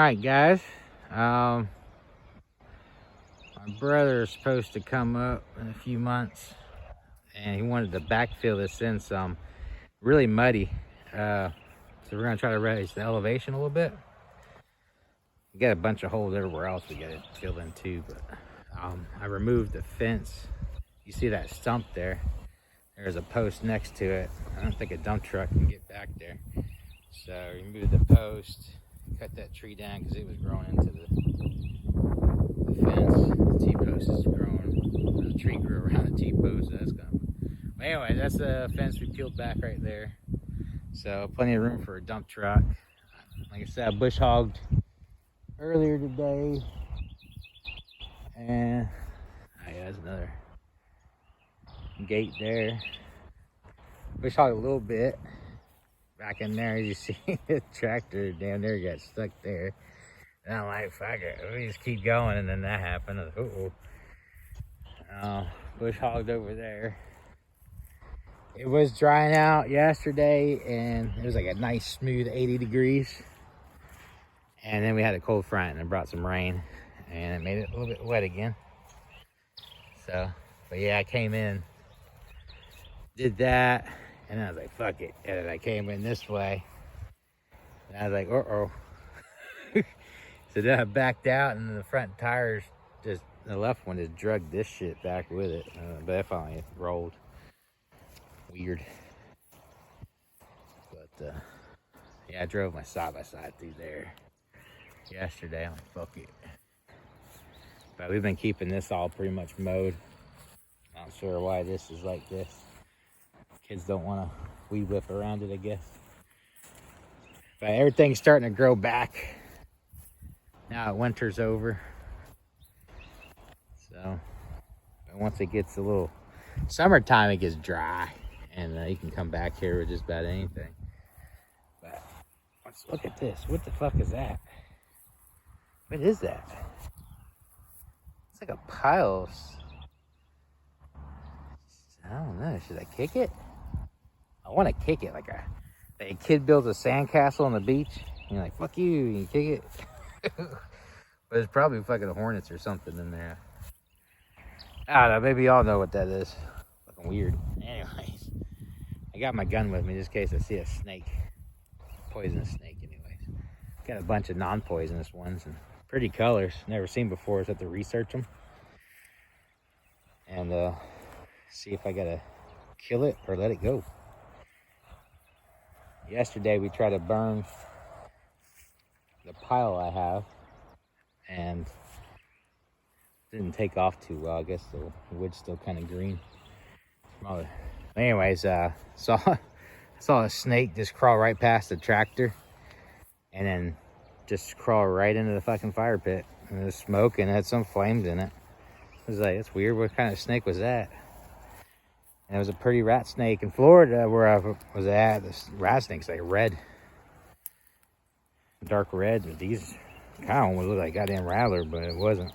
Alright guys, my brother is supposed to come up in a few months and he wanted to backfill this in some. Really muddy, so we're going to try to raise the elevation a little bit. We got a bunch of holes everywhere else we got it filled in too, but I removed the fence. You see that stump there? There's a post next to it. I don't think a dump truck can get back there. So removed the post, cut that tree down because it was growing into the fence. The T-post is growing. The tree grew around the T-post, so that's gonna. But anyway, that's the fence we peeled back right there. So plenty of room for a dump truck. Like I said, I bush hogged earlier today, and yeah, there's another gate there. Bush hogged a little bit. Back in there, as you see, the tractor down there got stuck there. And I'm like, fuck it, we just keep going, and then that happened. Bush hogged over there. It was drying out yesterday, and it was like a nice smooth 80 degrees. And then we had a cold front, and it brought some rain, and it made it a little bit wet again. So, but yeah, I came in, did that. And I was like, fuck it. And then I came in this way. And I was like, uh-oh. So then I backed out, and the front tires just, the left one just dragged this shit back with it. But it finally rolled. Weird. But, yeah, I drove my side-by-side through there yesterday. I'm like, fuck it. But we've been keeping this all pretty much mowed. Not sure why this is like this. Kids don't want to weed whip around it, I guess. But everything's starting to grow back now that winter's over. So, but once it gets a little summertime, it gets dry, and you can come back here with just about anything. But let's look at this. What the fuck is that? What is that? It's like a pile of, I don't know. Should I kick it? I want to kick it like a kid builds a sandcastle on the beach. And you're like, fuck you, and you kick it. But it's probably fucking hornets or something in there. I don't know, maybe y'all know what that is. Fucking weird. Anyways, I got my gun with me just in case I see a snake. Poisonous snake, anyways. Got a bunch of non-poisonous ones and pretty colors. Never seen before, so I have to research them. And see if I gotta kill it or let it go. Yesterday we tried to burn the pile I have, and didn't take off too well. I guess the wood's still kind of green. Anyways, saw a snake just crawl right past the tractor, and then just crawl right into the fucking fire pit. And it was smoke and it had some flames in it. I was like, that's weird. What kind of snake was that? And it was a pretty rat snake. In Florida, where I was at, this rat snake's like red. Dark red. But these kind of almost look like goddamn rattler, but it wasn't.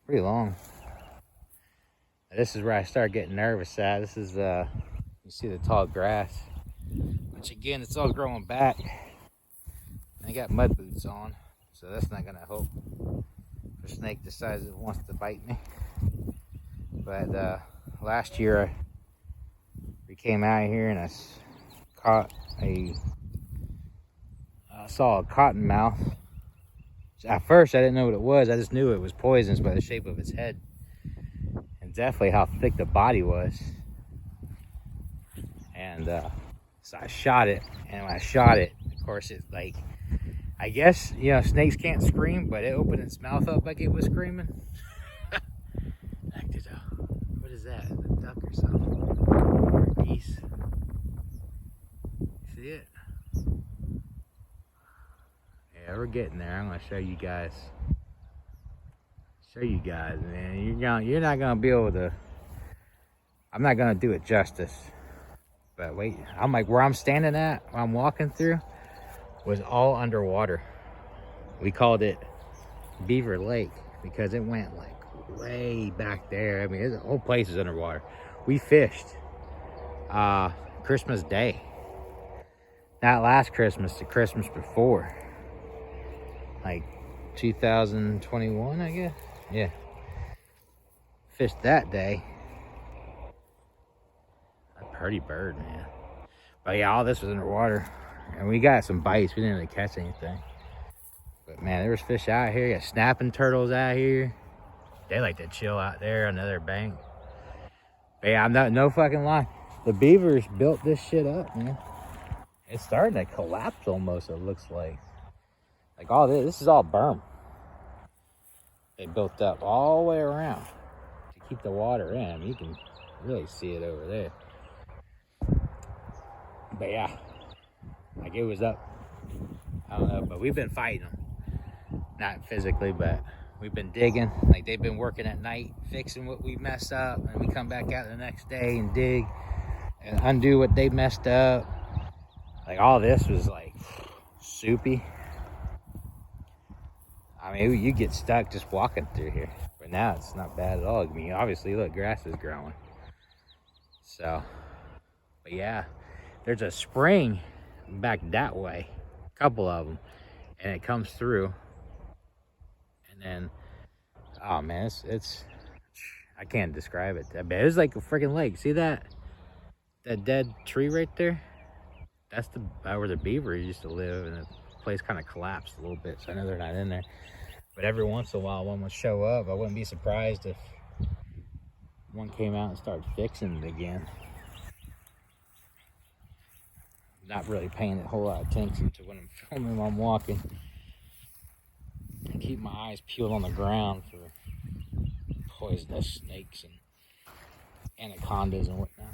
Pretty long. This is where I start getting nervous at. This is, you see the tall grass. Which again, it's all growing back. I got mud boots on, so that's not going to help. If a snake decides it wants to bite me. But, last year, we came out here and I saw a cottonmouth. At first, I didn't know what it was. I just knew it was poisonous by the shape of its head. And definitely how thick the body was. And so I shot it. And when I shot it, of course, it's like, I guess, you know, snakes can't scream, but it opened its mouth up like it was screaming. What is that? A duck or something? Or a geese? See it? Yeah, we're getting there. I'm gonna show you guys. Man. You're not gonna be able to. I'm not gonna do it justice. But wait, I'm like where I'm standing at, where I'm walking through, was all underwater. We called it Beaver Lake because it went like way back there. I mean, the whole place is underwater. We fished Christmas Day, not last Christmas, the Christmas before. like 2021, I guess. Yeah. Fished that day. A pretty bird, man. But yeah, all this was underwater. And we got some bites. We didn't really catch anything. But man, there was fish out here. You got snapping turtles out here. They like to chill out there on the other bank. But yeah, I'm not, no fucking lie. The beavers built this shit up, man. It's starting to collapse almost, it looks like. Like all this is all berm. They built up all the way around to keep the water in. I mean, you can really see it over there. But yeah, like it was up. I don't know, but we've been fighting them. Not physically, but we've been digging. Like they've been working at night, fixing what we messed up, and we come back out the next day and dig and undo what they messed up. Like all this was like soupy. I mean, you get stuck just walking through here, but now it's not bad at all. I mean, obviously, look, grass is growing. So, but yeah, there's a spring back that way, a couple of them, and it comes through. And then, oh man, it's I can't describe it. That bad. It's like a freaking lake. See that? That dead tree right there? That's where the beaver used to live, and the place kind of collapsed a little bit, so I know they're not in there. But every once in a while, one would show up. I wouldn't be surprised if one came out and started fixing it again. Not really paying a whole lot of attention to when I'm filming while I'm walking. I keep my eyes peeled on the ground for poisonous snakes and anacondas and whatnot.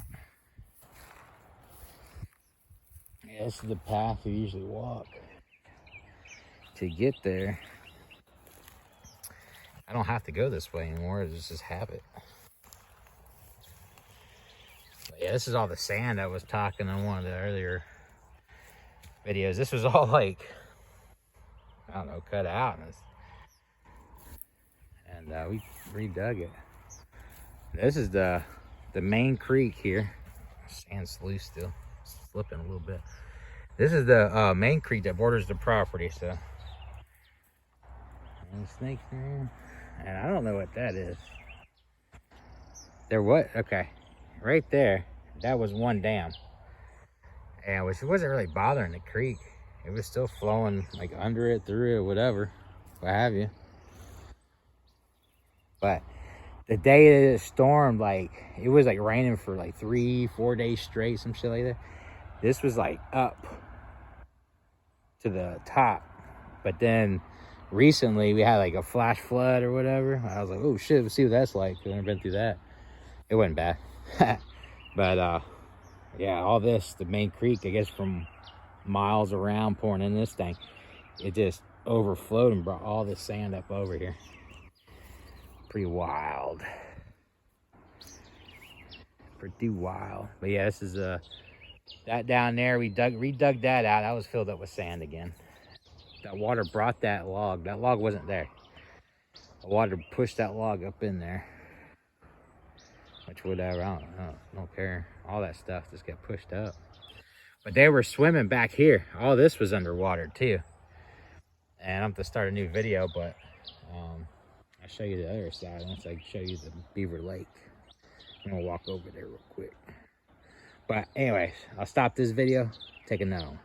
Yeah, this is the path we usually walk to get there. I don't have to go this way anymore, it's just habit. But yeah, this is all the sand I was talking on one of the earlier videos. This was all like, I don't know, cut out. And we redug it. This is the main creek here. Sand's loose still, slipping a little bit. This is the main creek that borders the property, so. And snakes there. And I don't know what that is. There what? Okay. Right there, that was one dam. And which wasn't really bothering the creek. It was still flowing like under it, through it, whatever. What have you. But the day that it stormed, like, it was like raining for like 3-4 days straight, some shit like that. This was like up to the top. But then recently we had like a flash flood or whatever. I was like, oh shit, let's see what that's like. I've never been through that. It wasn't bad. But yeah, all this, the main creek, I guess from miles around pouring in this thing, it just overflowed and brought all this sand up over here. Pretty wild. Pretty wild. But yeah, this is that down there, we redug that out. That was filled up with sand again. That water brought that log. That log wasn't there. The water pushed that log up in there. Which, whatever, I don't care. All that stuff just got pushed up. But they were swimming back here. All this was underwater too. And I'm to start a new video, but I'll show you the other side once I show you the Beaver Lake. I'm gonna walk over there real quick. But anyways, I'll stop this video, take another one.